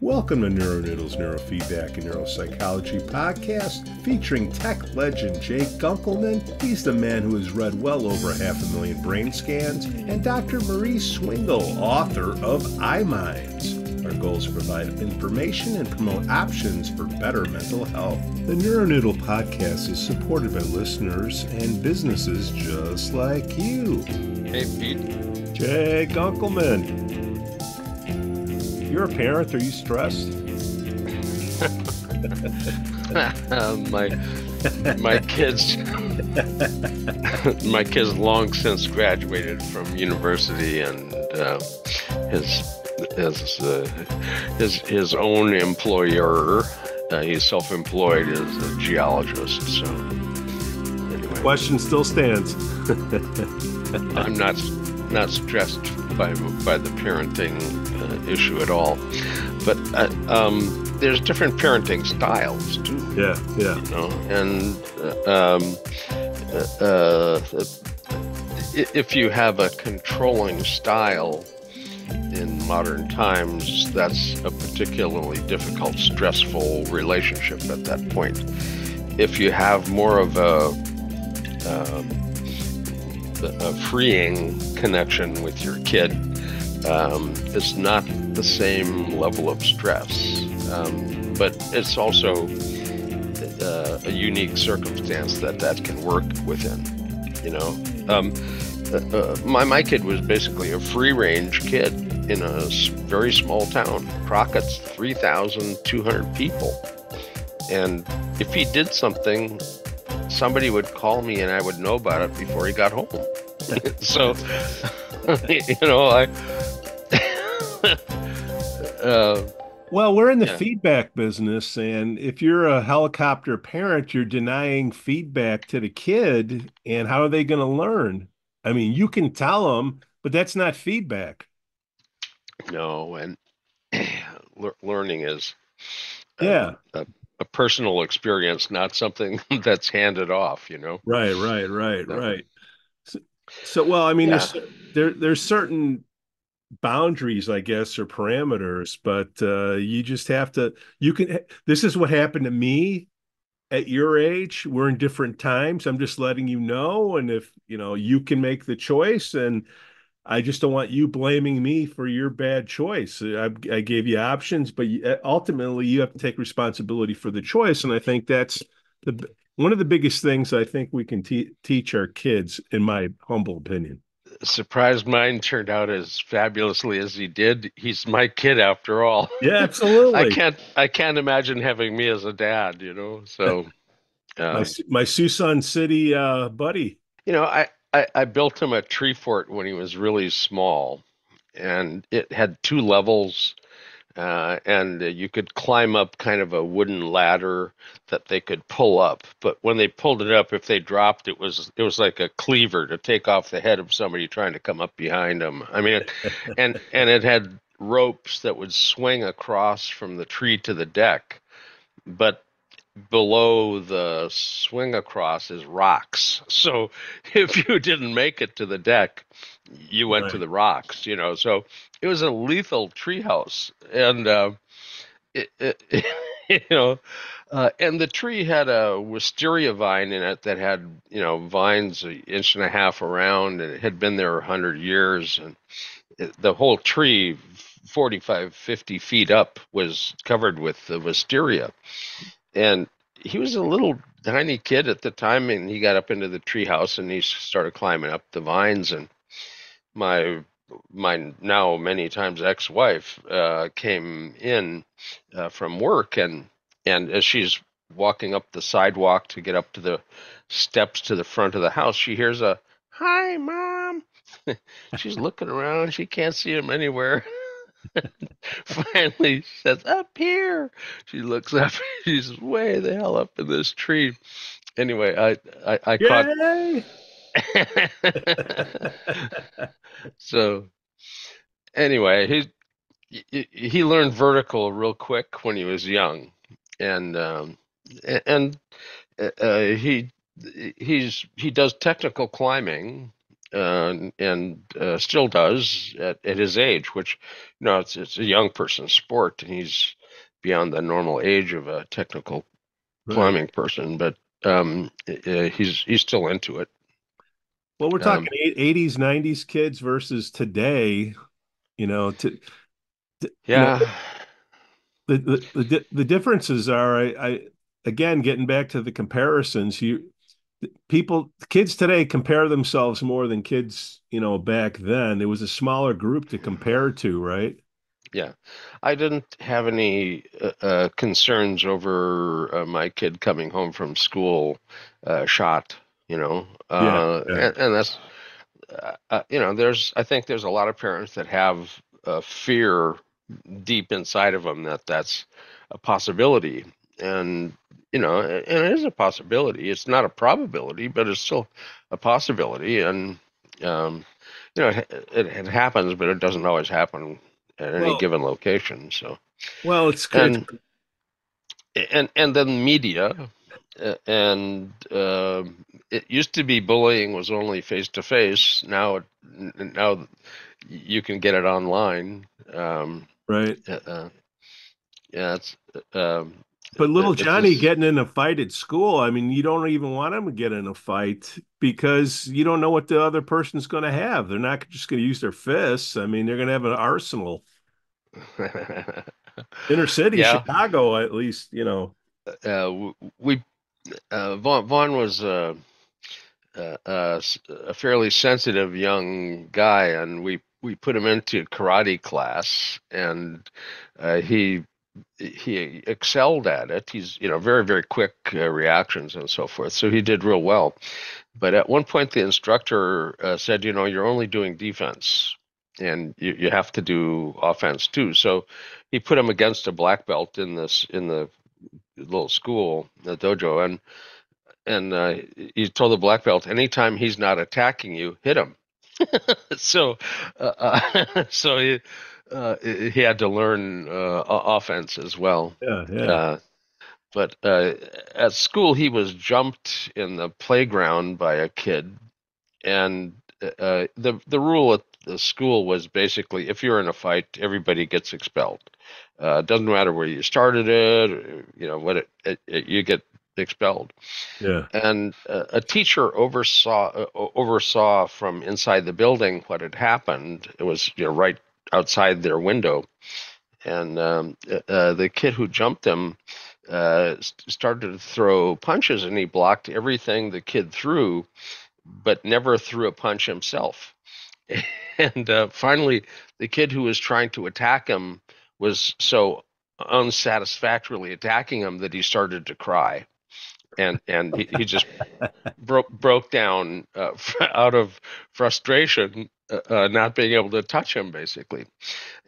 Welcome to NeuroNoodle's Neurofeedback and Neuropsychology podcast featuring tech legend Jake Gunkelman. He's the man who has read well over 500,000 brain scans, and Dr. Marie Swingle, author of iMinds. Our goal is to provide information and promote options for better mental health. The NeuroNoodle podcast is supported by listeners and businesses just like you. Hey, Pete. Jake Gunkelman. You're a parent. Are you stressed? My kids long since graduated from university, and his own employer. He's self-employed as a geologist. So anyway, Question still stands. I'm not stressed by the parenting issue at all, but there's different parenting styles too. Yeah. You know, and if you have a controlling style in modern times, that's a particularly difficult, stressful relationship at that point. If you have more of a freeing connection with your kid, it's not the same level of stress, but it's also a unique circumstance that can work within. You know, my kid was basically a free-range kid in a very small town. Crockett's 3,200 people, and if he did something, somebody would call me and I would know about it before he got home. So, you know, Well, we're in the feedback business, and if you're a helicopter parent, you're denying feedback to the kid, and how are they going to learn? I mean, you can tell them, but that's not feedback. no, and learning is Yeah. a personal experience, not something that's handed off, you know? Right. So well, I mean, Yeah. there's certain boundaries, I guess, or parameters, but you just have to, this is what happened to me at your age. We're in different times. I'm just letting you know. And if, you can make the choice, and I just don't want you blaming me for your bad choice. I gave you options, but ultimately you have to take responsibility for the choice. And I think that's one of the biggest things I think we can teach our kids, in my humble opinion. Surprised mine turned out as fabulously as he did. He's my kid after all. Yeah, I absolutely. can't imagine having me as a dad, you know? So, My Suisun City buddy. you know, I built him a tree fort when he was really small, and it had two levels, and you could climb up kind of a wooden ladder that they could pull up. But when they pulled it up, if they dropped, it was like a cleaver to take off the head of somebody trying to come up behind them. I mean, and it had ropes that would swing across from the tree to the deck, but below the swing across is rocks. So if you didn't make it to the deck, you went to Right. the rocks, you know. So it was a lethal treehouse, and you know, and the tree had a wisteria vine in it that had, vines an inch and a half around, and it had been there 100 years, and the whole tree, 45, 50 feet up, was covered with the wisteria. And he was a little tiny kid at the time, and he got up into the treehouse and he started climbing up the vines. And my now many times ex-wife came in from work, and as she's walking up the sidewalk to get up to the steps to the front of the house, she hears a "Hi, Mom." She's looking around, she can't see him anywhere. Finally, she says, "Up here." She looks up. She's way the hell up in this tree. Anyway, I caught. Yay! So anyway, he learned vertical real quick when he was young, and and he does technical climbing, and still does at his age, which, it's a young person's sport, and he's beyond the normal age of a technical Right. climbing person, but he's still into it. Well, we're talking Um, 80s, 90s kids versus today, you know, you know, yeah, the differences are I again getting back to the comparisons, kids today compare themselves more than kids, back then. It was a smaller group to compare to, right? yeah. I didn't have any concerns over my kid coming home from school shot, Yeah, yeah, and that's I think there's a lot of parents that have fear deep inside of them that that's a possibility, and and it is a possibility. It's not a probability, but it's still a possibility, and um, it happens, but it doesn't always happen at any well, given location. So, it's and and then media, and it used to be bullying was only face to face. Now you can get it online. right. Uh, yeah, um, But little it's Johnny just getting in a fight at school, I mean, you don't even want him to get in a fight because you don't know what the other person's going to have. They're not just going to use their fists. I mean, they're going to have an arsenal. Inner city, yeah. Chicago, at least, We Vaughn was a fairly sensitive young guy, and we put him into karate class, and he excelled at it. He's very very quick reactions and so forth, so he did real well. But at one point, the instructor said, you're only doing defense, and you have to do offense too. So he put him against a black belt in the little school, the dojo, and he told the black belt, anytime he's not attacking you, hit him. So so he had to learn offense as well. yeah, yeah, Uh, but at school, he was jumped in the playground by a kid, and the rule at the school was basically if you're in a fight, everybody gets expelled. Doesn't matter where you started it, or, you get expelled. yeah. And a teacher oversaw from inside the building what had happened. It was right outside their window, and the kid who jumped him started to throw punches, and he blocked everything the kid threw, but never threw a punch himself. And finally, the kid who was trying to attack him was so unsatisfactorily attacking him that he started to cry, and he just broke down out of frustration, not being able to touch him, basically.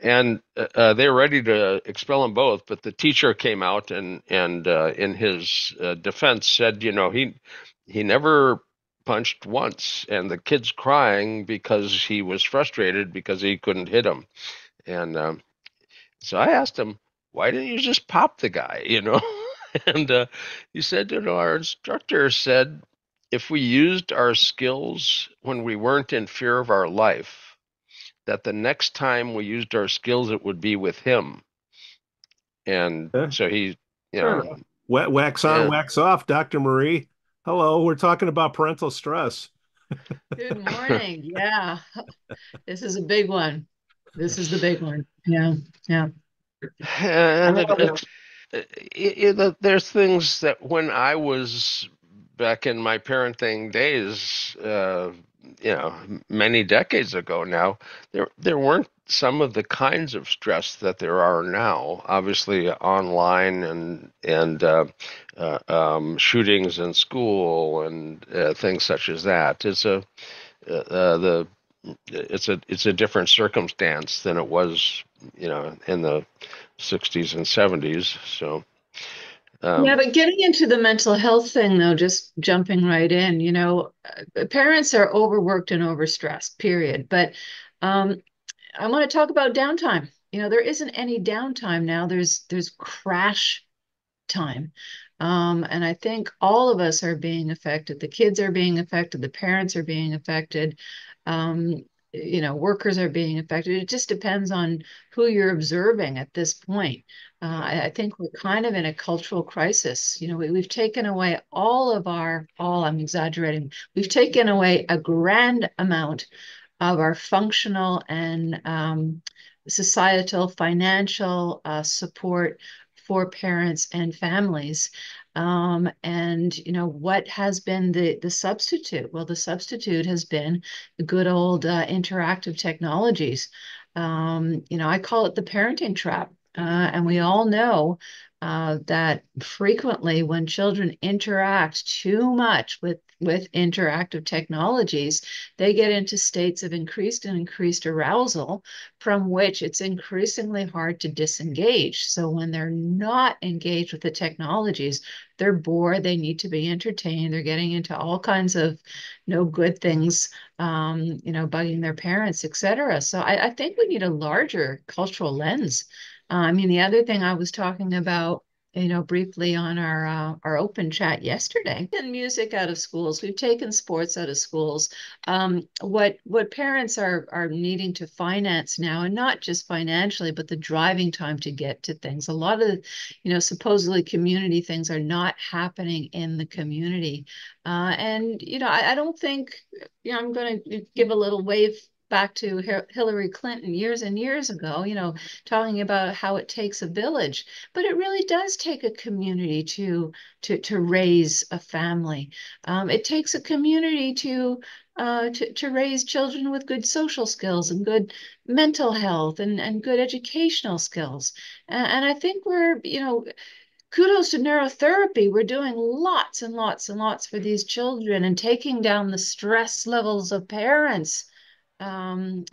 And they were ready to expel them both, but the teacher came out and in his defense said, he never punched once, and the kid's crying because he was frustrated because he couldn't hit him. And so I asked him, why didn't you just pop the guy, And he said, our instructor said if we used our skills when we weren't in fear of our life, that the next time we used our skills, it would be with him. And Yeah. so he, you Fair know, enough. Wax on, yeah, wax off, Dr. Marie. Hello, we're talking about parental stress. Good morning. Yeah, this is a big one. This is the big one. Yeah, yeah. and there's things that when I was back in my parenting days, many decades ago now, there weren't some of the kinds of stress that there are now. Obviously, online and shootings in school and things such as that. The it's a different circumstance than it was, in the 60s and 70s. So, Yeah, um, but getting into the mental health thing, though, just jumping right in, parents are overworked and overstressed, period. But um, I want to talk about downtime. There isn't any downtime now. There's crash time. And I think all of us are being affected. The kids are being affected. The parents are being affected. Um, workers are being affected. It just depends on who you're observing at this point. I think we're kind of in a cultural crisis. We've taken away I'm exaggerating, we've taken away a grand amount of our functional and societal financial support for parents and families. And what has been the substitute? Well, the substitute has been the good old interactive technologies. I call it the parenting trap. And we all know that frequently when children interact too much with interactive technologies, they get into states of increased arousal from which it's increasingly hard to disengage. So when they're not engaged with the technologies, they're bored, they need to be entertained, they're getting into all kinds of no good things, bugging their parents, etc. So I think we need a larger cultural lens. The other thing I was talking about, briefly on our open chat yesterday, and music out of schools. We've taken sports out of schools. What parents are needing to finance now, and not just financially, but the driving time to get to things. A lot of, supposedly community things are not happening in the community. And I don't think, I'm going to give a little wave back to Hillary Clinton years and years ago, talking about how it takes a village, but it really does take a community to raise a family. It takes a community to raise children with good social skills and good mental health and good educational skills. And I think kudos to neurotherapy. We're doing lots and lots and lots for these children and taking down the stress levels of parents. I'm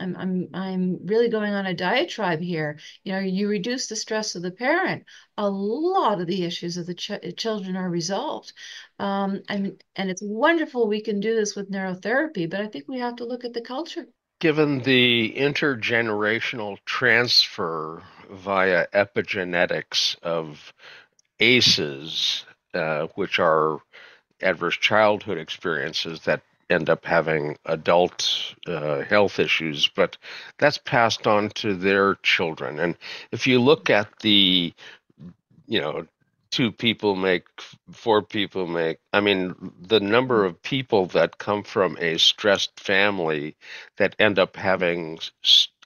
really going on a diatribe here. You reduce the stress of the parent, a lot of the issues of the children are resolved. And it's wonderful we can do this with neurotherapy, but I think we have to look at the culture. Given the intergenerational transfer via epigenetics of ACEs, which are adverse childhood experiences that end up having adult health issues, but that's passed on to their children. And if you look at the, you know, two people make, four people make, I mean, the number of people that come from a stressed family that end up having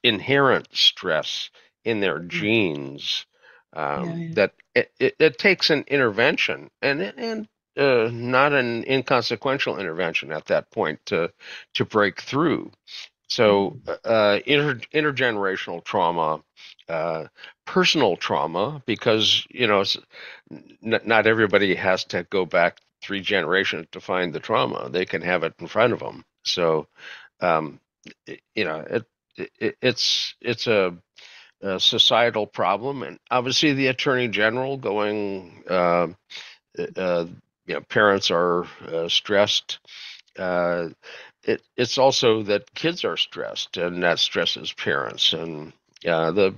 inherent stress in their genes, Yeah. that it takes an intervention and not an inconsequential intervention at that point to break through. So intergenerational trauma, uh, personal trauma, because not everybody has to go back 3 generations to find the trauma. They can have it in front of them. So um, it's a societal problem, and obviously the Attorney General going. Uh, Parents are stressed. Uh, it's also that kids are stressed, and that stresses parents. And the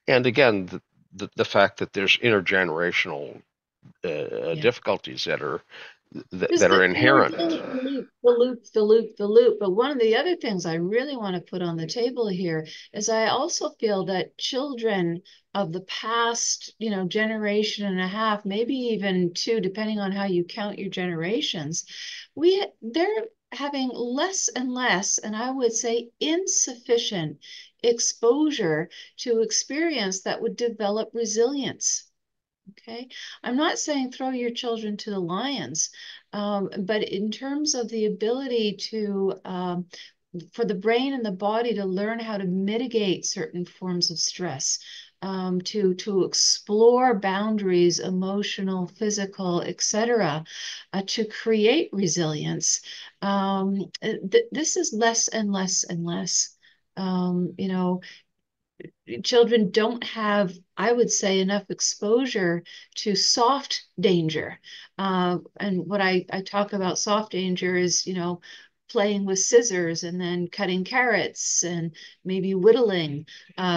and again, the fact that there's intergenerational Yeah. difficulties that are Just inherent. the loop. But one of the other things I really want to put on the table here is I also feel that children of the past, generation and a half, maybe even two, depending on how you count your generations, they're having less and less, and I would say insufficient exposure to experience that would develop resilience. Okay. I'm not saying throw your children to the lions, but in terms of the ability for the brain and the body to learn how to mitigate certain forms of stress, to explore boundaries, emotional, physical, etc., to create resilience. This is less and less and less. Children don't have, I would say, enough exposure to soft danger. And what I talk about soft danger is, playing with scissors and then cutting carrots and maybe whittling.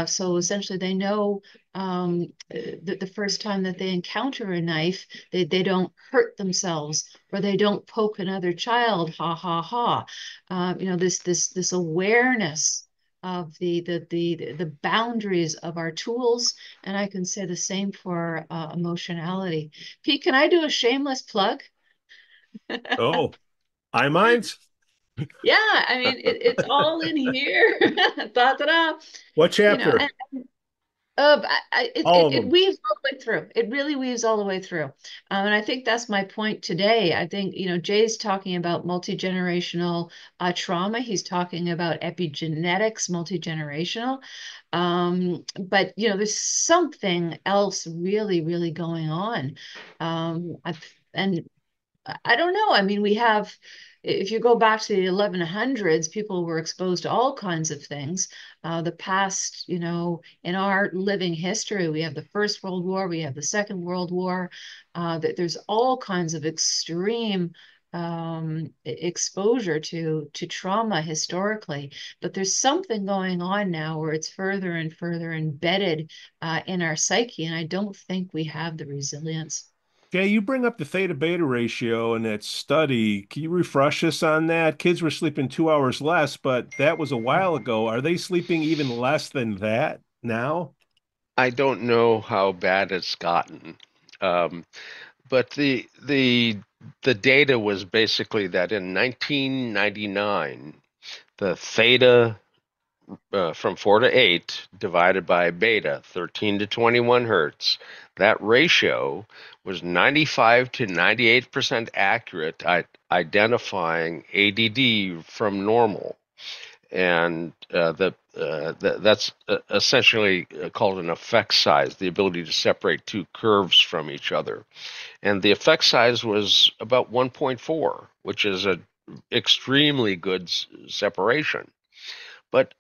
So essentially, they know that the first time that they encounter a knife, they don't hurt themselves or they don't poke another child. Ha ha ha. This awareness of the boundaries of our tools, and I can say the same for emotionality. Pete, can I do a shameless plug? Oh, iMinds? Yeah, I mean it's all in here. Da, da, da. What You know, chapter? All of it them. weaves all the way through. It really weaves all the way through. And I think that's my point today. I think, Jay's talking about multi-generational trauma. He's talking about epigenetics, multi-generational. But, there's something else really, really going on. And I don't know. I mean, if you go back to the 1100s, people were exposed to all kinds of things. The past, in our living history, we have the First World War, we have the Second World War. That there's all kinds of extreme exposure to trauma historically, but there's something going on now where it's further and further embedded in our psyche, and I don't think we have the resilience. Okay, you bring up the theta beta ratio in that study. Can you refresh us on that? Kids were sleeping 2 hours less, but that was a while ago. Are they sleeping even less than that now? I don't know how bad it's gotten, um, but the data was basically that in 1999, the theta from 4 to 8 divided by beta, 13 to 21 hertz, that ratio was 95 to 98% accurate at identifying ADD from normal. And that's essentially called an effect size, the ability to separate two curves from each other. And the effect size was about 1.4, which is an extremely good separation. But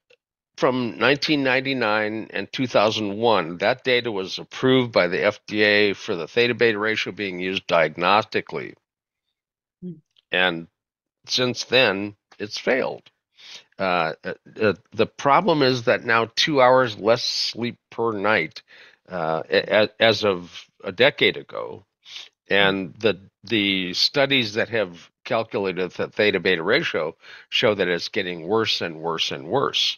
from 1999 and 2001, that data was approved by the FDA for the theta beta ratio being used diagnostically. And since then, it's failed. The problem is that now 2 hours less sleep per night as of a decade ago, and the studies that have calculated the theta beta ratio show that it's getting worse and worse and worse.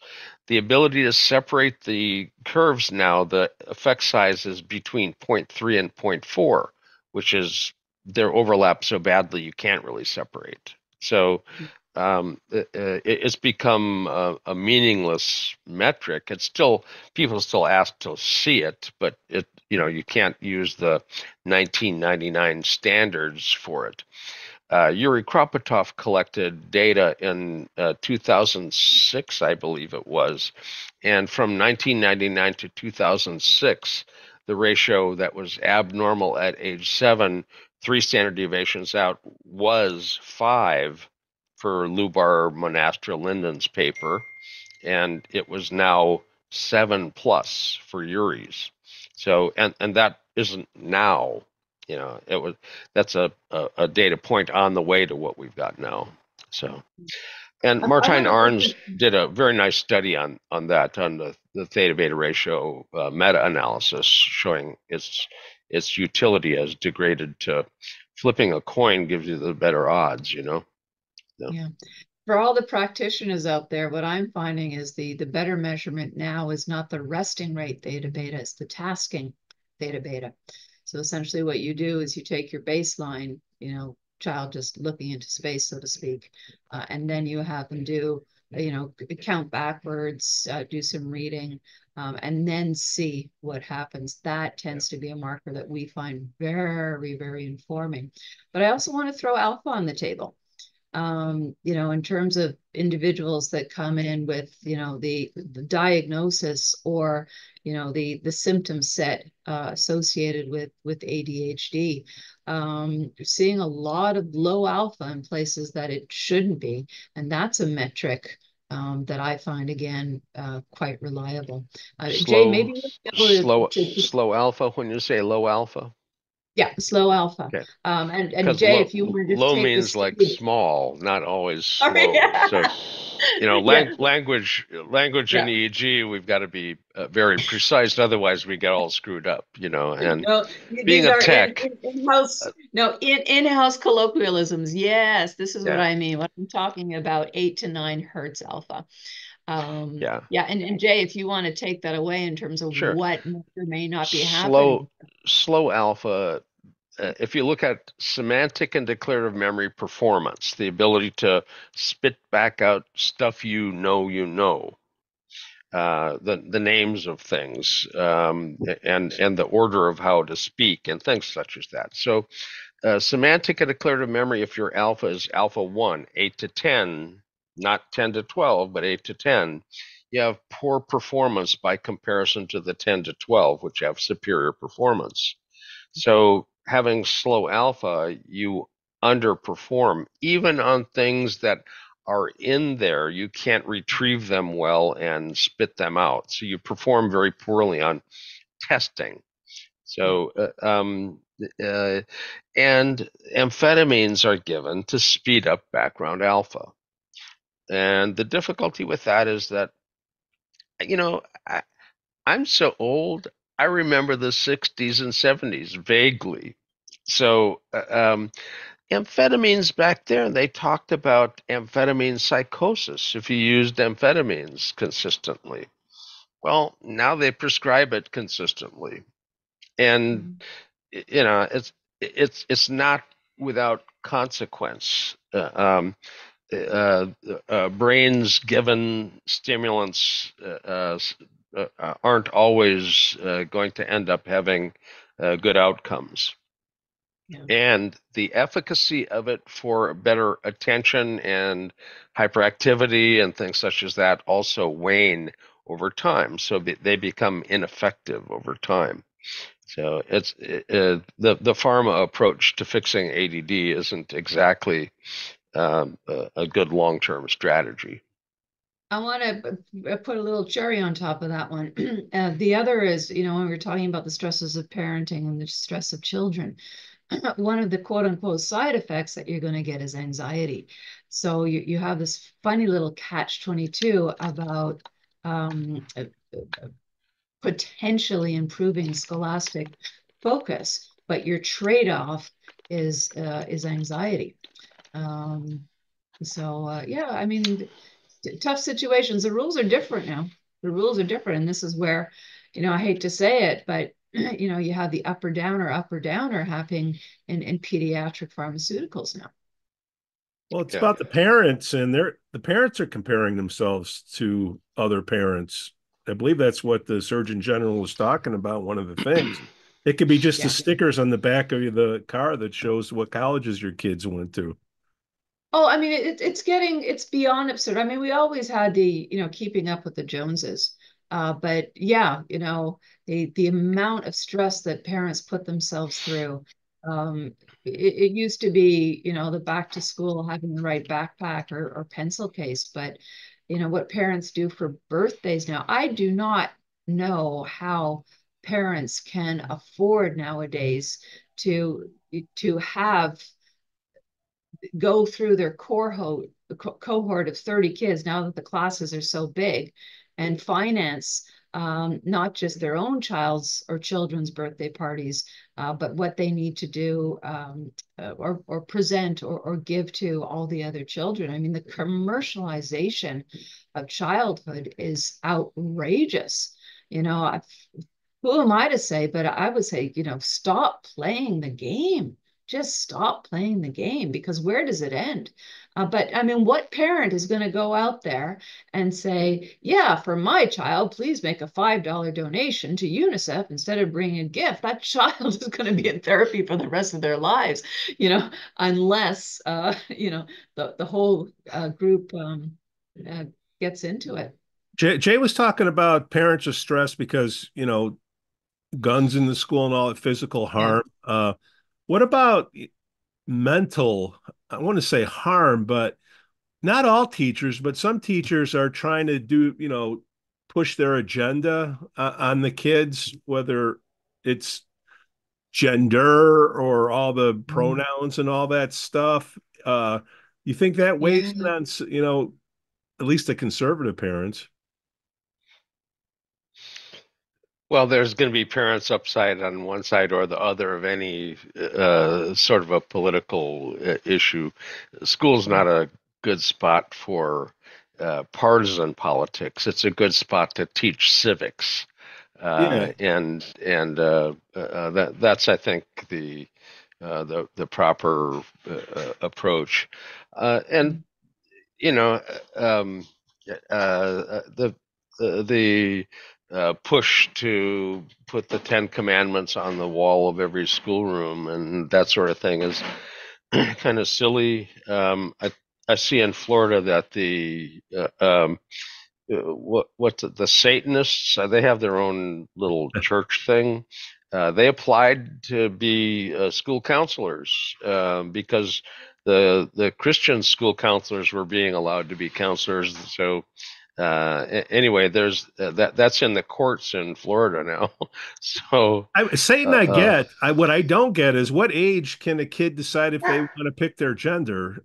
The ability to separate the curves now, the effect size is between zero point 0.3 and zero point 0.4, which is they're overlap so badly you can't really separate. So it's become a meaningless metric. It's still people still ask to see it, but you can't use the 1999 standards for it. Yuri Kropotov collected data in 2006, I believe it was, and from 1999 to 2006, the ratio that was abnormal at age 7, 3 standard deviations out, was 5 for Lubar Monastra Linden's paper, and it was now 7 plus for Yuri's. So, and that isn't now, it was that's a data point on the way to what we've got now. So, and I Martijn want Arns to. did a very nice study on that, on the theta beta ratio meta analysis, showing its utility as degraded to flipping a coin gives you the better odds. So, Yeah. For all the practitioners out there, what I'm finding is the better measurement now is not the resting rate theta beta, it's the tasking theta beta. So essentially what you do is you take your baseline, child just looking into space, so to speak, and then you have them do, count backwards, do some reading, and then see what happens. That tends to be a marker that we find very, very informing. But I also want to throw alpha on the table. In terms of individuals that come in with, the diagnosis or, the symptom set associated with ADHD, seeing a lot of low alpha in places that it shouldn't be. And that's a metric that I find, again, quite reliable. Jay, slow, maybe you'll be able slow, to slow alpha. When you say low alpha, Yeah, slow alpha. Okay. And Because Jay, if you want to just low take the means like speed. small, not always Oh, slow. So, yeah. Yeah. language in Yeah. EEG, we've got to be very precise. Otherwise, we get all screwed up, and No, being these a are tech, in-house, no, in-house colloquialisms. Yes, this is what yeah, I mean when I'm talking about 8 to 9 hertz alpha. yeah, Yeah, and Jay, if you want to take that away in terms of sure. what may or may not be Slow, happening. slow alpha. If you look at semantic and declarative memory performance, the ability to spit back out stuff the names of things, and the order of how to speak and things such as that. So, semantic and declarative memory, if your alpha is alpha 1, 8 to 10, not 10 to 12, but 8 to 10, you have poor performance by comparison to the 10 to 12, which have superior performance. So having slow alpha, you underperform even on things that are in there. You can't retrieve them well and spit them out. So you perform very poorly on testing. Yeah. So, uh, and amphetamines are given to speed up background alpha. And the difficulty with that is that, you know, I, I'm so old. I remember the 60s and 70s vaguely. So, amphetamines back there, they talked about amphetamine psychosis if you used amphetamines consistently. Well, now they prescribe it consistently. And Mhm. it's not without consequence. Brains given stimulants aren't always going to end up having good outcomes. Yeah. And the efficacy of it for better attention and hyperactivity and things such as that also wane over time. So they become ineffective over time. So it's the pharma approach to fixing ADD isn't exactly a good long-term strategy. I want to put a little cherry on top of that one. The other is, when we're talking about the stresses of parenting and the stress of children, one of the quote unquote side effects that you're going to get is anxiety. So you have this funny little catch 22 about potentially improving scholastic focus, but your trade-off is anxiety. Um, yeah, I mean, tough situations. The rules are different now. The rules are different, and this is where, I hate to say it, but you have the upper downer happening in pediatric pharmaceuticals now. Well, it's Yeah. about the parents, and the parents are comparing themselves to other parents. I believe that's what the Surgeon General was talking about. One of the things, it could be just the Yeah. stickers on the back of the car that shows what colleges your kids went to. Oh, I mean, it's beyond absurd. I mean, we always had the, keeping up with the Joneses. But yeah, the amount of stress that parents put themselves through. It used to be, the back to school having the right backpack or pencil case, but what parents do for birthdays now, I do not know how parents can afford nowadays to to have go through their cohort of 30 kids now that the classes are so big and finance not just their own child's or children's birthday parties, but what they need to do or present or give to all the other children. I mean, the commercialization of childhood is outrageous. Who am I to say? But I would say, stop playing the game. Just stop playing the game because where does it end? But I mean, what parent is going to go out there and say, yeah, for my child, please make a $5 donation to UNICEF instead of bringing a gift? That child is going to be in therapy for the rest of their lives, unless, the whole group uh, gets into it. Jay was talking about parents are stressed because, guns in the school and all that physical Yeah. harm. What about mental, I want to say harm, but not all teachers, but some teachers are trying to do, push their agenda on the kids, whether it's gender or all the Mm. pronouns and all that stuff. Uh, you think that weighs in Yeah. on, at least the conservative parents? Well, there's going to be parents upside on one side or the other of any sort of a political issue. School's not a good spot for partisan politics. It's a good spot to teach civics, Yeah. that's I think the proper approach. And you know, um, the push to put the Ten Commandments on the wall of every schoolroom and that sort of thing is kind of silly. I see in Florida that the Satanists, they have their own little church thing. They applied to be school counselors because the Christian school counselors were being allowed to be counselors. So anyway, there's that's in the courts in Florida now. So Satan, I uh, get. What I don't get is what age can a kid decide if they want to pick their gender?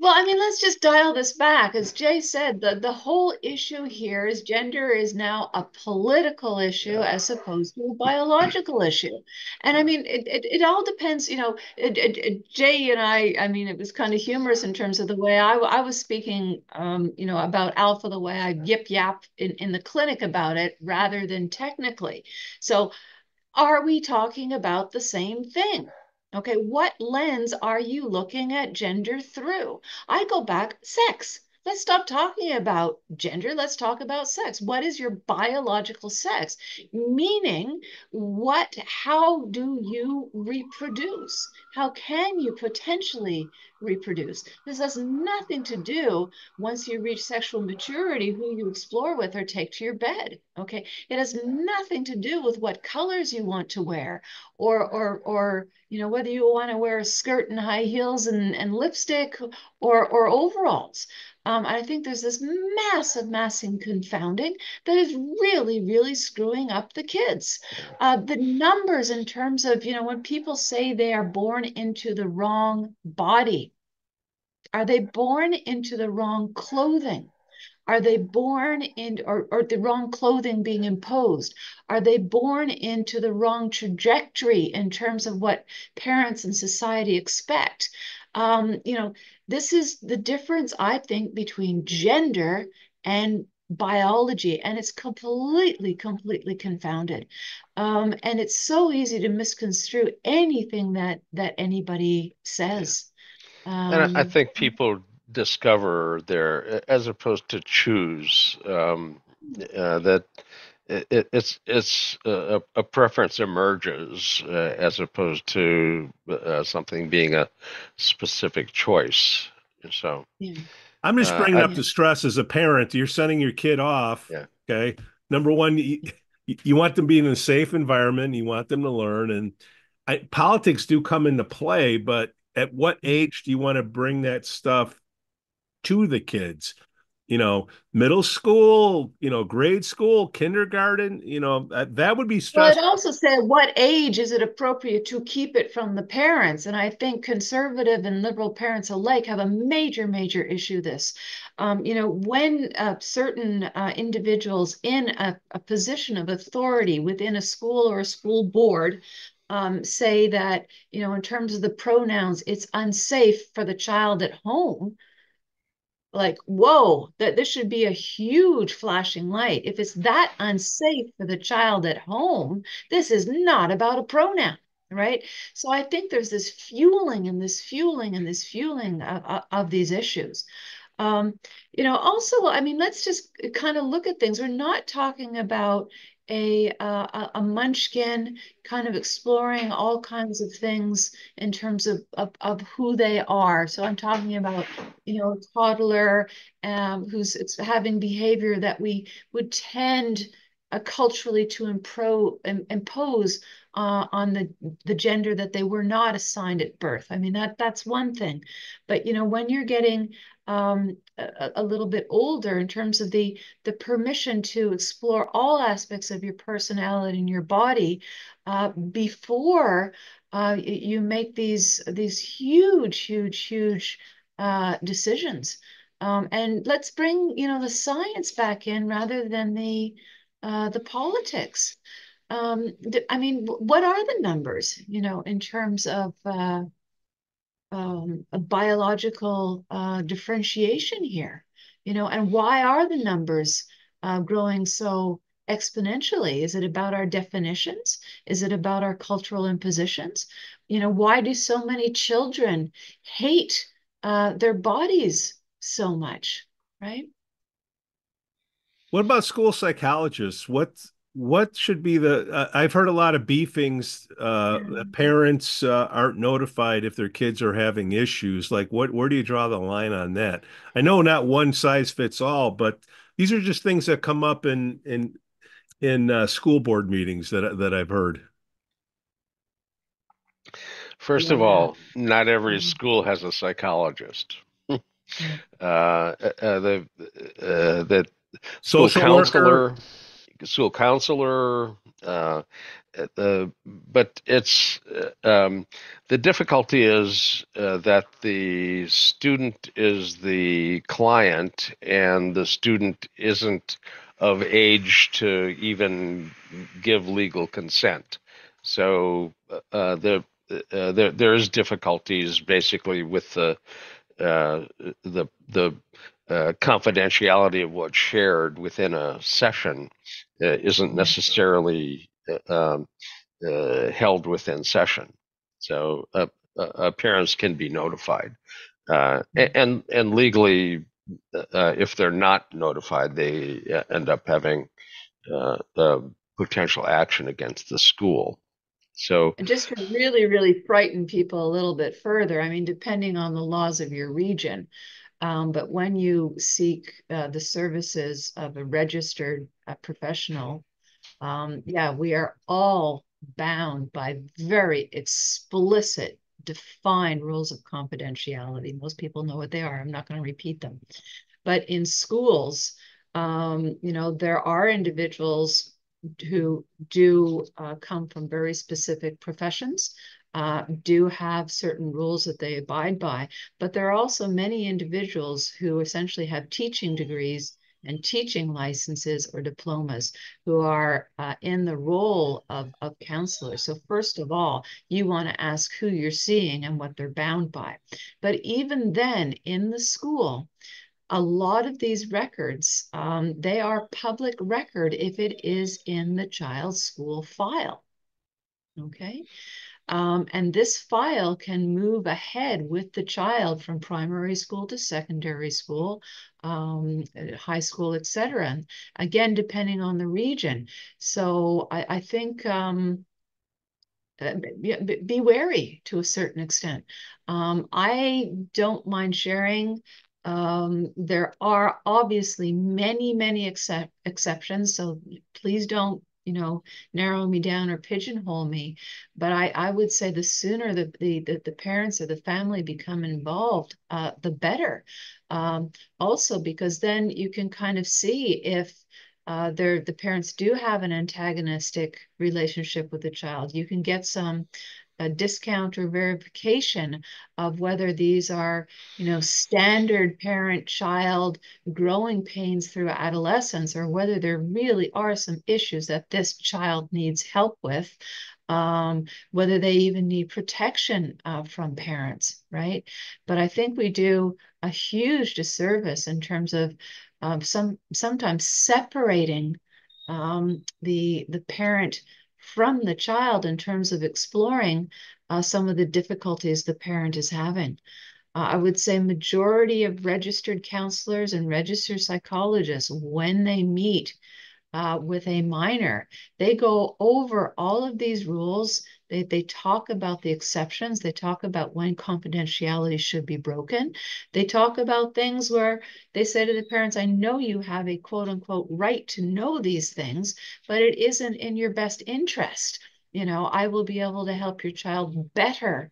Well, I mean, let's just dial this back. As Jay said, the whole issue here is gender is now a political issue yeah, as opposed to a biological issue. And I mean, it all depends, Jay and I mean, it was kind of humorous in terms of the way I was speaking, about alpha, the way I yip yap in the clinic about it rather than technically. So are we talking about the same thing? Okay, what lens are you looking at gender through? I go back, sex. Let's stop talking about gender. Let's talk about sex. What is your biological sex? Meaning, how do you reproduce? How can you potentially reproduce? This has nothing to do once you reach sexual maturity, who you explore with or take to your bed. Okay, it has nothing to do with what colors you want to wear or whether you want to wear a skirt and high heels and lipstick or overalls. I think there's this massive confounding that is really, really screwing up the kids. The numbers in terms of, when people say they are born into the wrong body, are they born into the wrong clothing? Are they born in or the wrong clothing being imposed? Are they born into the wrong trajectory in terms of what parents and society expect? This is the difference, I think, between gender and biology, and it's completely confounded. And it's so easy to misconstrue anything that anybody yeah. says. And I Um, think people discover as opposed to choose, that it's a preference emerges as opposed to something being a specific choice. So, yeah, I'm just bringing I, up yeah. the stress as a parent. You're sending your kid off. yeah, Okay. Number one, you want them to be in a safe environment. You want them to learn. And politics do come into play, but at what age do you want to bring that stuff to the kids? Middle school, grade school, kindergarten, that would be Well, it stressful. also said what age is it appropriate to keep it from the parents? And I think conservative and liberal parents alike have a major issue this. When certain individuals in a position of authority within a school or a school board say that, in terms of the pronouns, it's unsafe for the child at home, like, whoa, that this should be a huge flashing light. If it's that unsafe for the child at home, this is not about a pronoun, right? So I think there's this fueling and this fueling and this fueling of these issues. Um, Also, I mean, let's just kind of look at things. We're not talking about a munchkin kind of exploring all kinds of things in terms of who they are. So I'm talking about, a toddler who's having behavior that we would tend culturally to impose on the gender that they were not assigned at birth. I mean, that's one thing. But, when you're getting a little bit older in terms of the permission to explore all aspects of your personality and your body before you make these huge decisions. And let's bring, the science back in rather than the politics. I mean, what are the numbers, in terms of a biological differentiation here, and why are the numbers growing so exponentially? Is it about our definitions? Is it about our cultural impositions? Why do so many children hate their bodies so much, right? What about school psychologists? What should be the? I've heard a lot of beefings. Yeah. Parents aren't notified if their kids are having issues. Like, where do you draw the line on that? I know not one size fits all, but these are just things that come up in school board meetings that I've heard. First of Yeah. all, not every Um, school has a psychologist. yeah. The school Social worker. counselor, school counselor, but it's the difficulty is that the student is the client and the student isn't of age to even give legal consent. So there's difficulties basically with the confidentiality of what's shared within a session isn't Yeah. necessarily held within session. So parents can be notified, and legally, if they're not notified, they end up having potential action against the school. So And just to really frighten people a little bit further, I mean, depending on the laws of your region, but when you seek the services of a registered professional, yeah, we are all bound by very explicit, defined rules of confidentiality. Most people know what they are. I'm not going to repeat them. But in schools, there are individuals who do come from very specific professions, do have certain rules that they abide by, but there are also many individuals who essentially have teaching degrees and teaching licenses or diplomas who are in the role of counselors. So first of all, you want to ask who you're seeing and what they're bound by. But even then, in the school, a lot of these records, they are public record if it is in the child's school file. Okay. And this file can move ahead with the child from primary school to secondary school, high school, etc. Again, depending on the region. So I think be wary to a certain extent. I don't mind sharing. There are obviously many exceptions, so please don't, narrow me down or pigeonhole me. But I would say the sooner the parents or the family become involved, the better. Also, because then you can kind of see if the parents do have an antagonistic relationship with the child. You can get some a discount or verification of whether these are, standard parent-child growing pains through adolescence, or whether there really are some issues that this child needs help with, whether they even need protection from parents, right? But I think we do a huge disservice in terms of sometimes separating the parent from the child in terms of exploring some of the difficulties the parent is having. I would say majority of registered counselors and registered psychologists, when they meet with a minor. They go over all of these rules. They talk about the exceptions. They talk about when confidentiality should be broken. They talk about things where they say to the parents, I know you have a quote unquote right to know these things, but it isn't in your best interest. I will be able to help your child better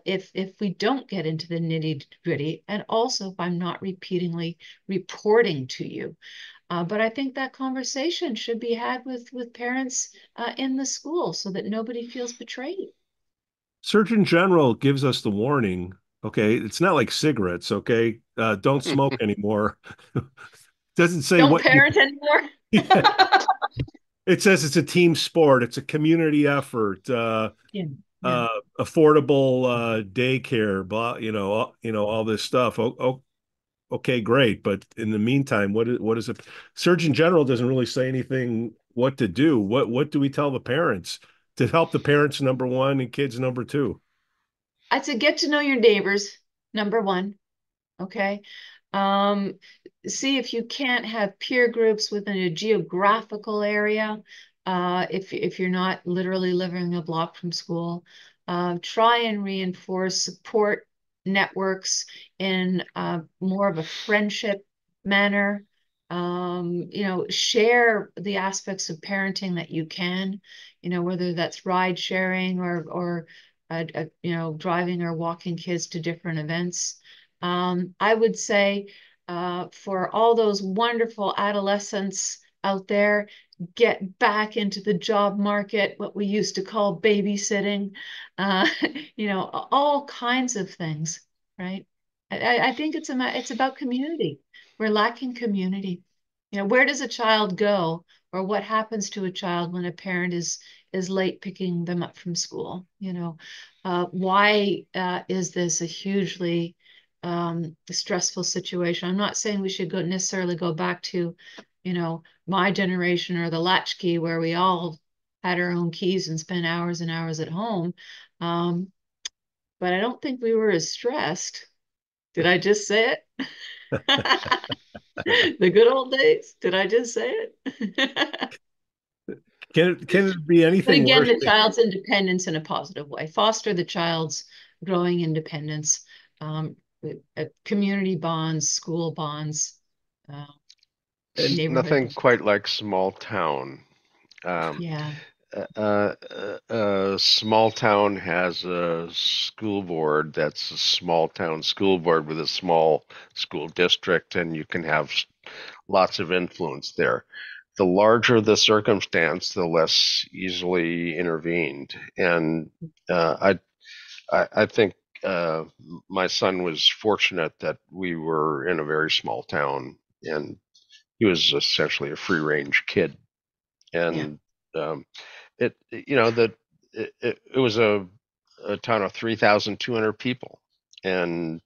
if we don't get into the nitty gritty, and also if I'm not repeatedly reporting to you. But I think that conversation should be had with parents in the school so that nobody feels betrayed. Surgeon General gives us the warning. Okay, it's not like cigarettes. Okay, don't smoke anymore. Doesn't say Don't what you. parent anymore. Yeah. It says it's a team sport. It's a community effort. Yeah, yeah. Affordable daycare. Blah. All this stuff. Okay, great. But in the meantime, what is it? Surgeon General doesn't really say anything what to do. What do we tell the parents to help the parents, number one, and kids, number two? I'd say get to know your neighbors, number one. Okay. Um, See if you can't have peer groups within a geographical area, if you're not literally living a block from school. Try and reinforce support networks in more of a friendship manner. Share the aspects of parenting that you can, whether that's ride sharing or driving or walking kids to different events. I would say for all those wonderful adolescents out there, get back into the job market, what we used to call babysitting, uh, all kinds of things, right? I think it's about community. We're lacking community. Where does a child go, or what happens to a child when a parent is late picking them up from school? Why is this a hugely stressful situation? I'm not saying we should necessarily go back to, my generation or the latchkey where we all had our own keys and spent hours and hours at home. Um, but I don't think we were as stressed. Did I just say it? The good old days. Did I just say it? Can it be But anything again, worse? the child's independence in a positive way. Foster the child's growing independence, um, community bonds, school bonds, uh, And neighborhood Nothing bonds. quite like small town. Um, Yeah. a small town has a school board that's a small town school board with a small school district, and you can have lots of influence there. The larger the circumstance, the less easily intervened. And I think uh, my son was fortunate that we were in a very small town, and he was essentially a free range kid. Yeah. And it you know that it was a town of 3,200 people, and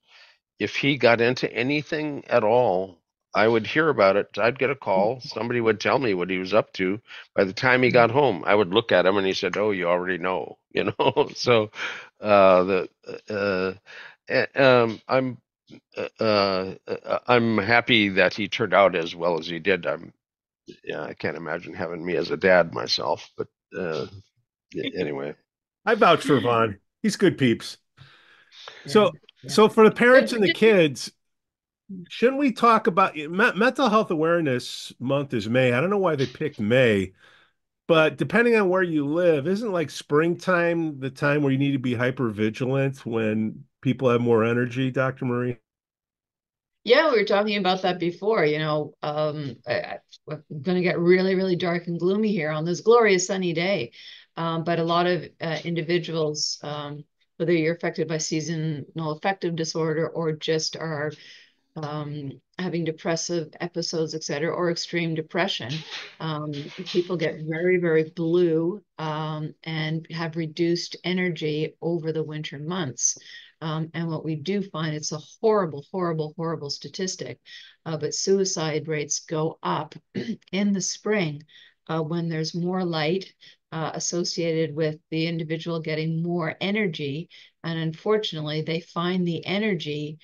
if he got into anything at all, I would hear about it. I'd get a call. Somebody would tell me what he was up to. By the time he got home, I would look at him and he said, "Oh, you already know," So, the I'm happy that he turned out as well as he did. Yeah, I can't imagine having me as a dad myself, but uh, anyway. I vouch for Vaughn. He's good peeps. Yeah. So, Yeah. so for the parents But and the kids, shouldn't we talk about Mental Health Awareness Month is May. I don't know why they picked May, but depending on where you live, isn't like springtime the time where you need to be hyper vigilant when people have more energy, Dr. Marie? yeah, we were talking about that before. We're going to get really, really dark and gloomy here on this glorious sunny day. But a lot of individuals, whether you're affected by seasonal affective disorder or just are having depressive episodes, et cetera, or extreme depression. People get very, very blue and have reduced energy over the winter months. And what we do find, it's a horrible, horrible, horrible statistic, but suicide rates go up in the spring when there's more light associated with the individual getting more energy. And unfortunately, they find the energy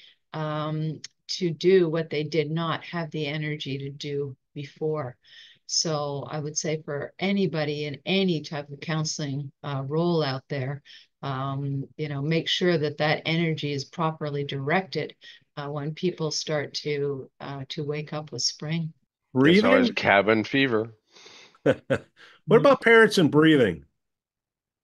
to do what they did not have the energy to do before. So I would say for anybody in any type of counseling role out there, make sure that that energy is properly directed when people start to wake up with spring. There's always Breathing? cabin fever. What about parents and breathing?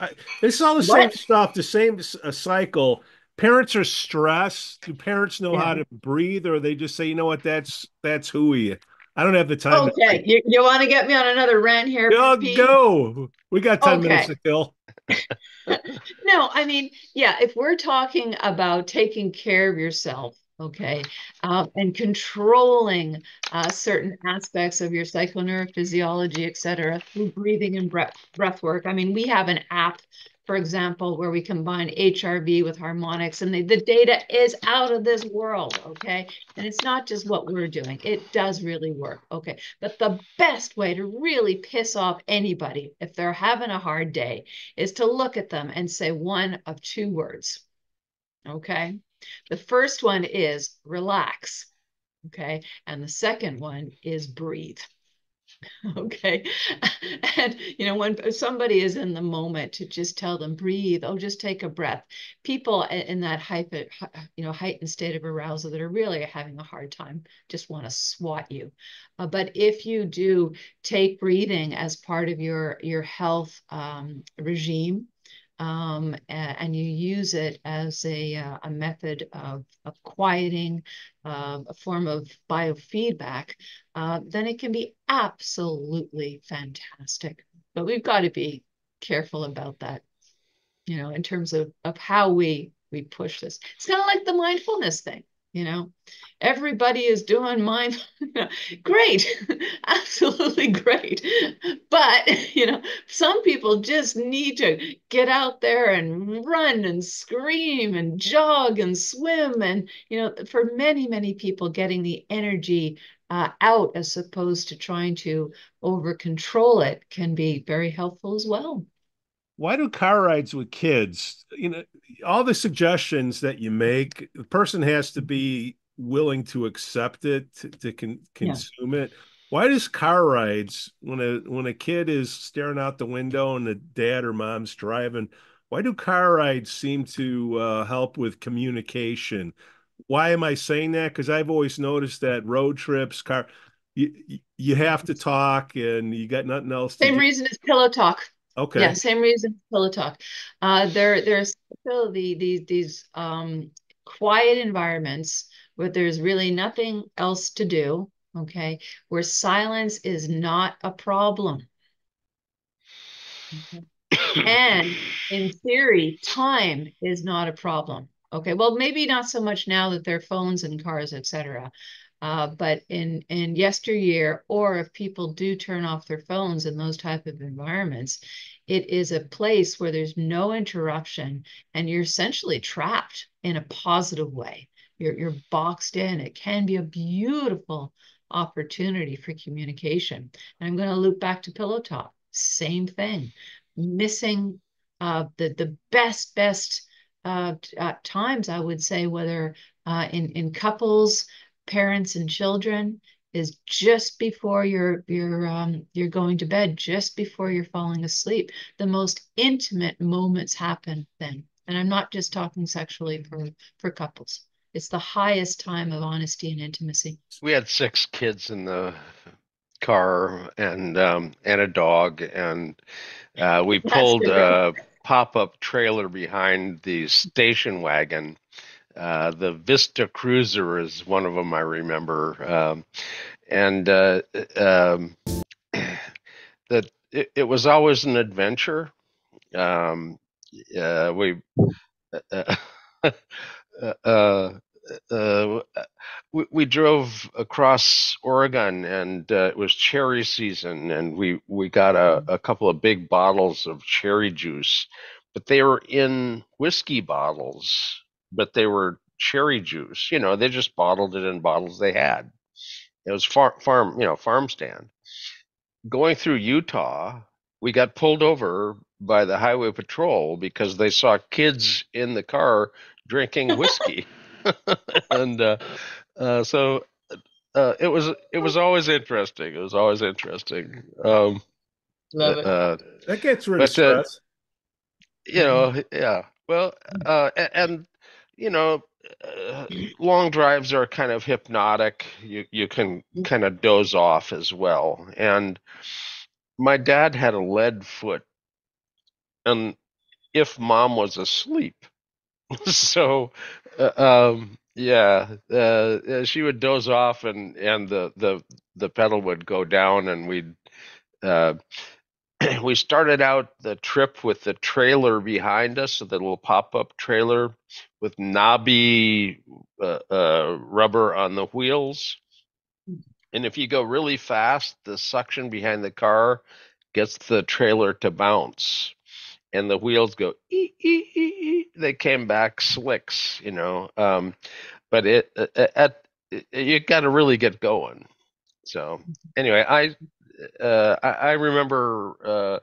I, this is all the same What? stuff, the same cycle. Parents are stressed. Do parents know Yeah. how to breathe, or they just say, you know what, that's hooey. I don't have the time to breathe. Okay. You want to get me on another rant here, Go, Pete? go. We got 10 minutes Okay. to kill. No, I mean, yeah, if we're talking about taking care of yourself, okay, and controlling certain aspects of your psychoneurophysiology, et cetera, through breathing and breath work. I mean, we have an app, for example, where we combine HRV with harmonics, and the data is out of this world, okay? And it's not just what we're doing, it does really work, okay? But the best way to really piss off anybody if they're having a hard day is to look at them and say one of two words. Okay. The first one is relax. Okay. And the second one is breathe. Okay. And, when somebody is in the moment, to just tell them, breathe, oh, just take a breath. People in that heightened state of arousal that are really having a hard time just want to swat you. But if you do take breathing as part of your health regime, and you use it as a method of quieting, a form of biofeedback, then it can be absolutely fantastic. But we've got to be careful about that, in terms of how we push this. It's kind of like the mindfulness thing, you know. Everybody is doing mind great, absolutely great. But, some people just need to get out there and run and scream and jog and swim. And, for many, many people, getting the energy out as opposed to trying to over control it can be very helpful as well. Why do car rides with kids, all the suggestions that you make, the person has to be willing to accept it, to Yeah. consume it. Why does car rides, when a kid is staring out the window and the dad or mom's driving, why do car rides seem to help with communication? Why am I saying that? Because I've always noticed that road trips, you have to talk and you got nothing else to Same do. reason as pillow talk. Yeah, Okay. same reason as pillow talk. There's still these quiet environments where there's really nothing else to do, okay, where silence is not a problem. Okay. And in theory, time is not a problem. Okay, well, maybe not so much now that there are phones and cars, etc. But in yesteryear, or if people do turn off their phones in those type of environments, it is a place where there's no interruption and you're essentially trapped in a positive way. You're boxed in. It can be a beautiful opportunity for communication. And I'm going to loop back to Pillow Talk. Same thing, missing the best times, I would say, whether in couples, parents and children, is just before you're going to bed, just before you're falling asleep. The most intimate moments happen then. And I'm not just talking sexually for couples. It's the highest time of honesty and intimacy. We had 6 kids in the car and a dog, and we That's pulled different. a pop-up trailer behind the station wagon. The Vista Cruiser is one of them I remember, and that it was always an adventure. Um, we uh, uh, uh, we drove across Oregon, and it was cherry season, and we got a couple of big bottles of cherry juice, but they were in whiskey bottles, but they were cherry juice. They just bottled it in bottles they had. It was farm stand. Going through Utah, we got pulled over by the highway patrol because they saw kids in the car drinking whiskey. And so it was always interesting. It was always interesting. Love it. That gets rid of But stress. yeah. Well, and you know, uh, long drives are kind of hypnotic. You can kind of doze off as well. And my dad had a lead foot, and if mom was asleep, so yeah, she would doze off, and the pedal would go down, and we'd uh, we started out the trip with the trailer behind us, so the little pop-up trailer with knobby rubber on the wheels. And if you go really fast, the suction behind the car gets the trailer to bounce, and the wheels go ee, ee, ee, ee. They came back slicks, you know. But you got to really get going. So anyway, I remember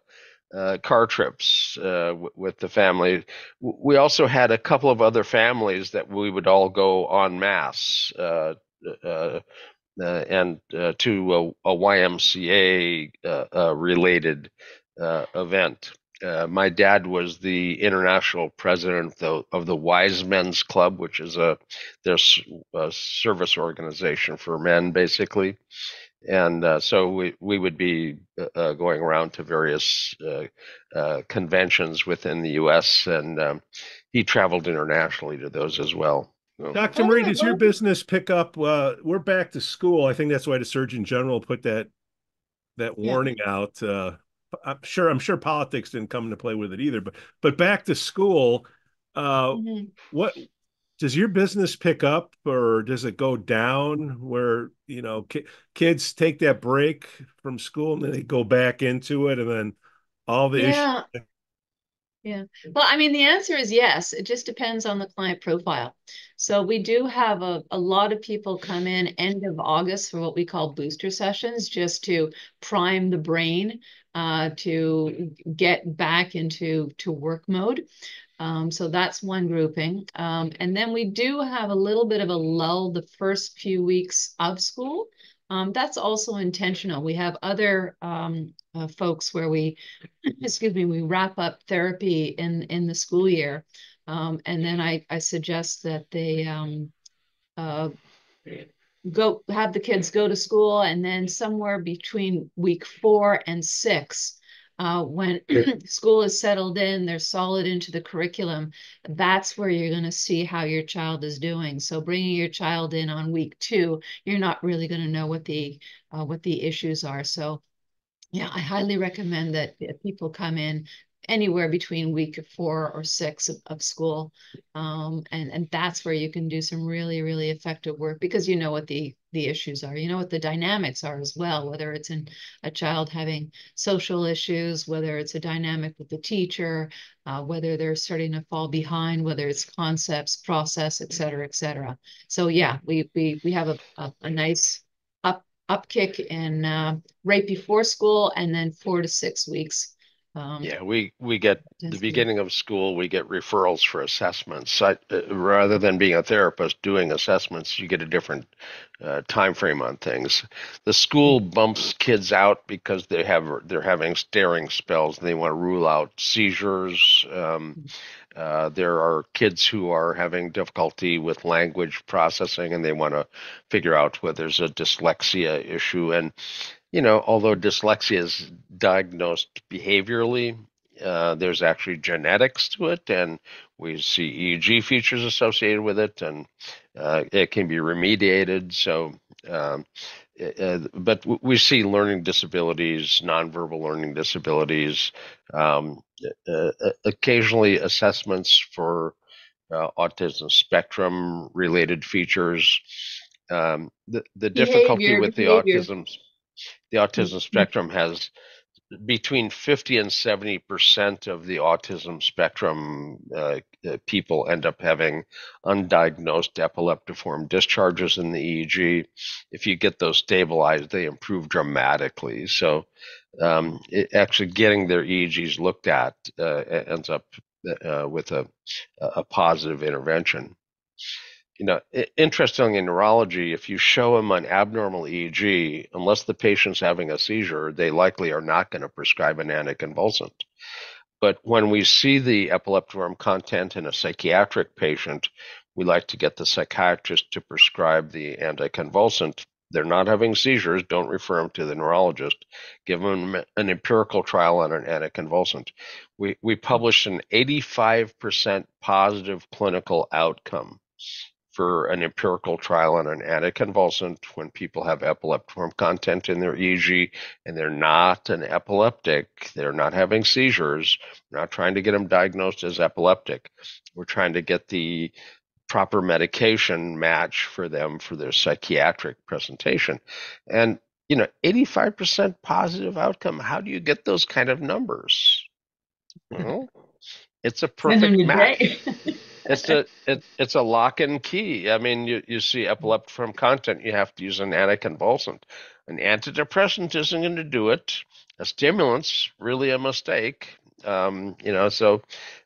car trips with the family. We also had a couple of other families that we would all go en masse uh, and to a YMCA related event. My dad was the international president of the Wise Men's Club, which is a service organization for men, basically. And so we would be going around to various conventions within the U.S. and he traveled internationally to those as well. So, Dr. What Marie, are does your what business pick up? We're back to school. I think that's why the Surgeon General put that yeah. warning out. I'm sure politics didn't come into play with it either, but back to school. Mhm. What does your business pick up, or does it go down? Where kids take that break from school and then they go back into it, and then all the issues. Yeah. Yeah. Well, I mean, the answer is yes. It just depends on the client profile. So we do have a lot of people come in end of August for what we call booster sessions, just to prime the brain to get back into work mode. So that's one grouping. And then we do have a little bit of a lull the first few weeks of school. That's also intentional. We have other folks where we, excuse me, we wrap up therapy in the school year. And then I suggest that they uh, go have the kids go to school, and then somewhere between week 4 and 6, when school is settled in, they're solid into the curriculum, that's where you're going to see how your child is doing. So bringing your child in on week 2, you're not really going to know what the issues are. So yeah, I highly recommend that people come in anywhere between week 4 or 6 of school. And that's where you can do some really, really effective work, because you know what the issues are, you know what the dynamics are as well, whether it's in a child having social issues, whether it's a dynamic with the teacher, whether they're starting to fall behind, whether it's concepts, process, et cetera, et cetera. So yeah, we have a nice upkick in right before school, and then 4 to 6 weeks. yeah, we get the Tends to be. beginning of school, we get referrals for assessments. Rather than being a therapist doing assessments, you get a different time frame on things. The school bumps kids out because they're having staring spells and they want to rule out seizures. There are kids who are having difficulty with language processing and they want to figure out whether there's a dyslexia issue. And although dyslexia is diagnosed behaviorally, there's actually genetics to it, and we see EEG features associated with it, and it can be remediated. So, but we see learning disabilities, nonverbal learning disabilities, um, occasionally assessments for autism spectrum related features. The difficulty Behavior, with behavior. the autism spectrum has between 50 and 70% of the autism spectrum people end up having undiagnosed epileptiform discharges in the EEG. If you get those stabilized, they improve dramatically. So, actually getting their EEGs looked at ends up with a positive intervention. Interestingly in neurology, if you show them an abnormal EEG, unless the patient's having a seizure, they likely are not going to prescribe an anticonvulsant. But when we see the epileptiform content in a psychiatric patient, we like to get the psychiatrist to prescribe the anticonvulsant. They're not having seizures, don't refer them to the neurologist. Give them an empirical trial on an anticonvulsant. We published an 85% positive clinical outcome for an empirical trial on an anticonvulsant when people have epileptiform content in their EEG and they're not an epileptic, they're not having seizures. We're not trying to get them diagnosed as epileptic. We're trying to get the proper medication match for them for their psychiatric presentation. And 85% positive outcome. How do you get those kind of numbers? Well, it's a perfect match. It's a lock and key. I mean, you see epileptiform content, you have to use an anticonvulsant. An antidepressant isn't going to do it. A stimulant's really a mistake. So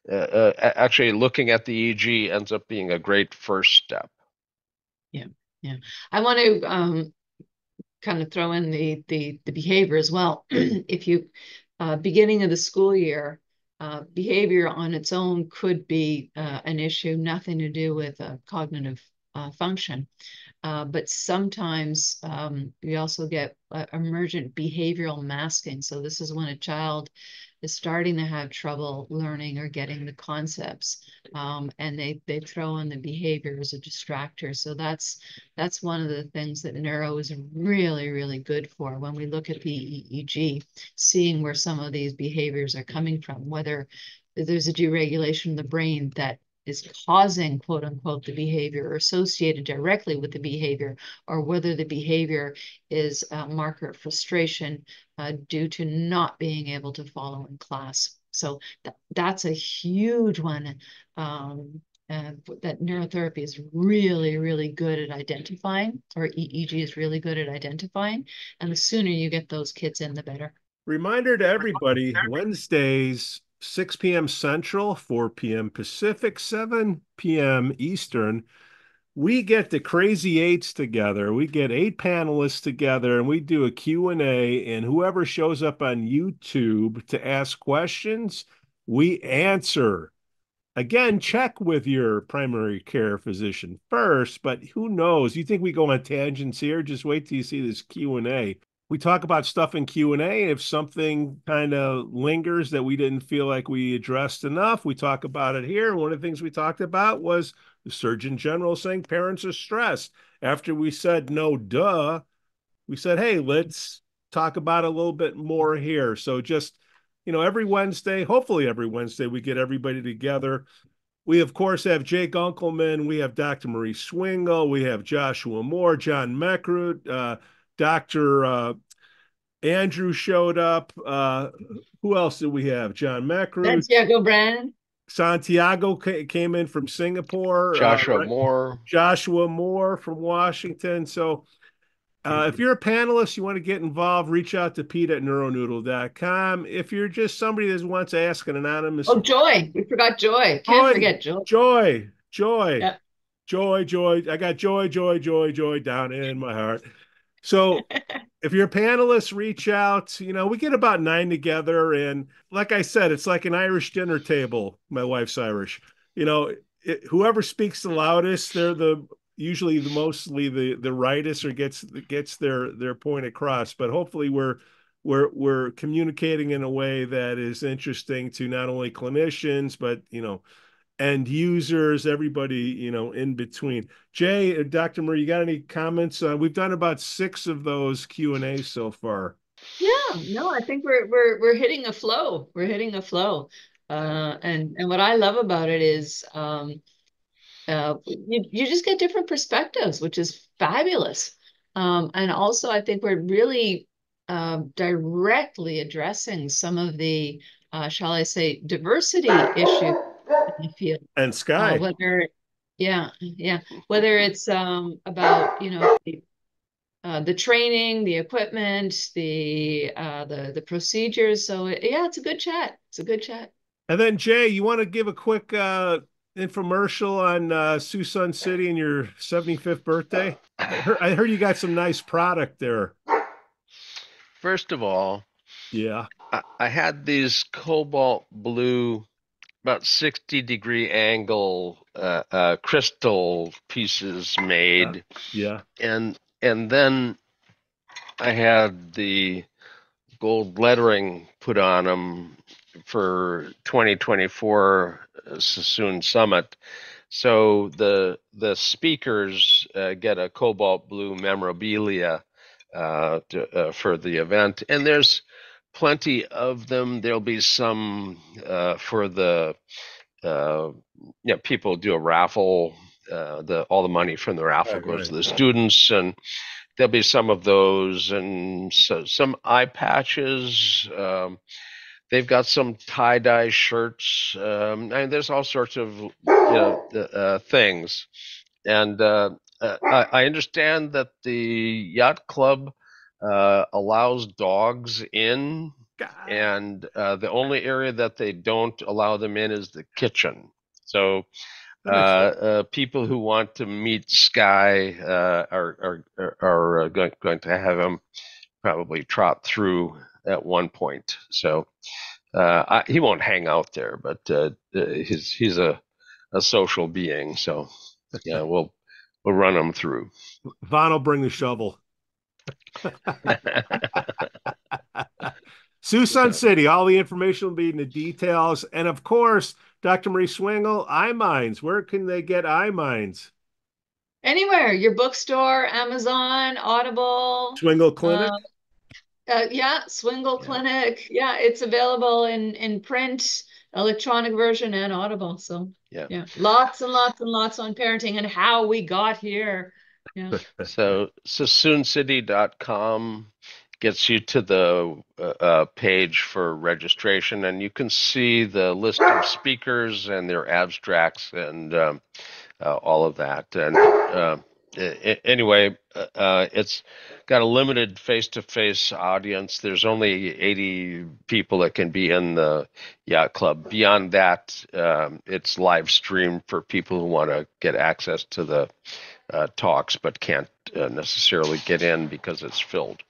actually looking at the EEG ends up being a great first step. Yeah, yeah. I want to kind of throw in the behavior as well. If you beginning of the school year, behavior on its own could be an issue, nothing to do with cognitive function. But sometimes we also get emergent behavioral masking. So this is when a child is starting to have trouble learning or getting the concepts, and they throw in the behavior as a distractor. So that's one of the things that neuro is really, really good for when we look at the EEG, seeing where some of these behaviors are coming from, whether there's a deregulation of the brain that is causing, quote unquote, the behavior or associated directly with the behavior, or whether the behavior is a marker of frustration due to not being able to follow in class. So that's a huge one that neurotherapy is really, really good at identifying, or EEG is really good at identifying. And the sooner you get those kids in, the better. Reminder to everybody, Wednesdays, 6 p.m. Central, 4 p.m. Pacific, 7 p.m. Eastern, we get the crazy eights together. We get 8 panelists together and we do a Q&A, and whoever shows up on YouTube to ask questions, we answer. Again, check with your primary care physician first, but who knows? You think we go on tangents here? Just wait till you see this Q&A. We talk about stuff in Q&A. If something kind of lingers that we didn't feel like we addressed enough, we talk about it here. One of the things we talked about was the Surgeon General saying parents are stressed. After we said no, duh, we said, hey, let's talk about it a little bit more here. So just, every Wednesday, hopefully every Wednesday, we get everybody together. We, of course, have Jay Gunkelman. We have Dr. Marie Swingle. We have Joshua Moore, John Meckrut, Dr. Andrew showed up. Who else did we have? John Meckrut. Santiago Brand. Santiago came in from Singapore. Joshua Moore. Joshua Moore from Washington. So if you're a panelist, you want to get involved, reach out to Pete at neuronoodle.com. If you're just somebody that wants to ask an anonymous... Oh, Joy. We forgot Joy. Can't forget Joy. Joy. Yeah. Joy. I got joy down in my heart. So if you're a panelist, reach out. We get about 9 together. And like I said, it's like an Irish dinner table. My wife's Irish. Whoever speaks the loudest, they're usually mostly the rightest, or gets their point across. But hopefully we're communicating in a way that is interesting to not only clinicians, but end users, everybody, in between. Jay, Dr. Murray, you got any comments? We've done about 6 of those Q&As so far. Yeah, no, I think we're hitting a flow. We're hitting a flow. And what I love about it is you just get different perspectives, which is fabulous. And also, I think we're really directly addressing some of the, shall I say, diversity issues in the field. And Sky. Whether it's about, the training, the equipment, the procedures. So yeah, it's a good chat. It's a good chat. And then Jay, you want to give a quick infomercial on Suisun City and your 75th birthday? I heard you got some nice product there. First of all, Yeah. I had these cobalt blue, about 60-degree angle crystal pieces made, Yeah. and then I had the gold lettering put on them for 2024 Suisun Summit. So the speakers get a cobalt blue memorabilia for the event, and there's plenty of them. There'll be some for the people do a raffle. All the money from the raffle goes to the students, and there'll be some of those, and some eye patches. They've got some tie-dye shirts, and there's all sorts of things. And I understand that the yacht club allows dogs in, and the only area that they don't allow them in is the kitchen. So people who want to meet Sky are going to have him probably trot through at one point. So he won't hang out there, but he's a social being. So yeah, we'll run him through. Vaughn will bring the shovel. Suisun City, all the information will be in the details. And of course, Dr. Marie Swingle, iMinds. Where can they get iMinds? Anywhere, your bookstore, Amazon, Audible. Swingle Clinic? Yeah, Swingle Clinic. Yeah, it's available in print, electronic version, and Audible. So yeah, lots and lots and lots on parenting and how we got here. Yeah. So SuisunCity.com gets you to the page for registration, and you can see the list of speakers and their abstracts and all of that. And anyway, it's got a limited face-to-face audience. There's only 80 people that can be in the yacht club. Beyond that, it's live streamed for people who want to get access to the talks but can't necessarily get in because it's filled.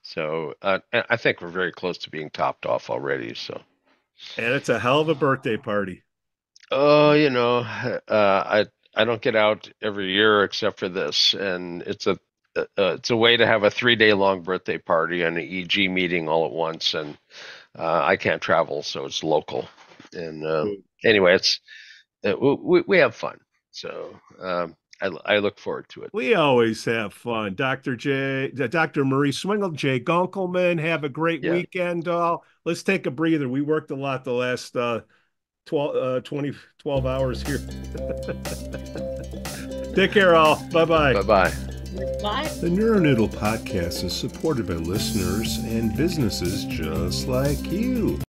So I think we're very close to being topped off already. So, and it's a hell of a birthday party. Oh, I don't get out every year except for this, and it's a way to have a 3-day long birthday party and an EG meeting all at once, and I can't travel, so it's local. And anyway, it's we have fun, so I look forward to it. We always have fun. Dr. Marie Swingle, Jay Gunkelman, have a great weekend, all. Let's take a breather. We worked a lot the last 12 hours here. Take care, all. Bye-bye. Bye-bye. Bye. The NeuroNoodle podcast is supported by listeners and businesses just like you.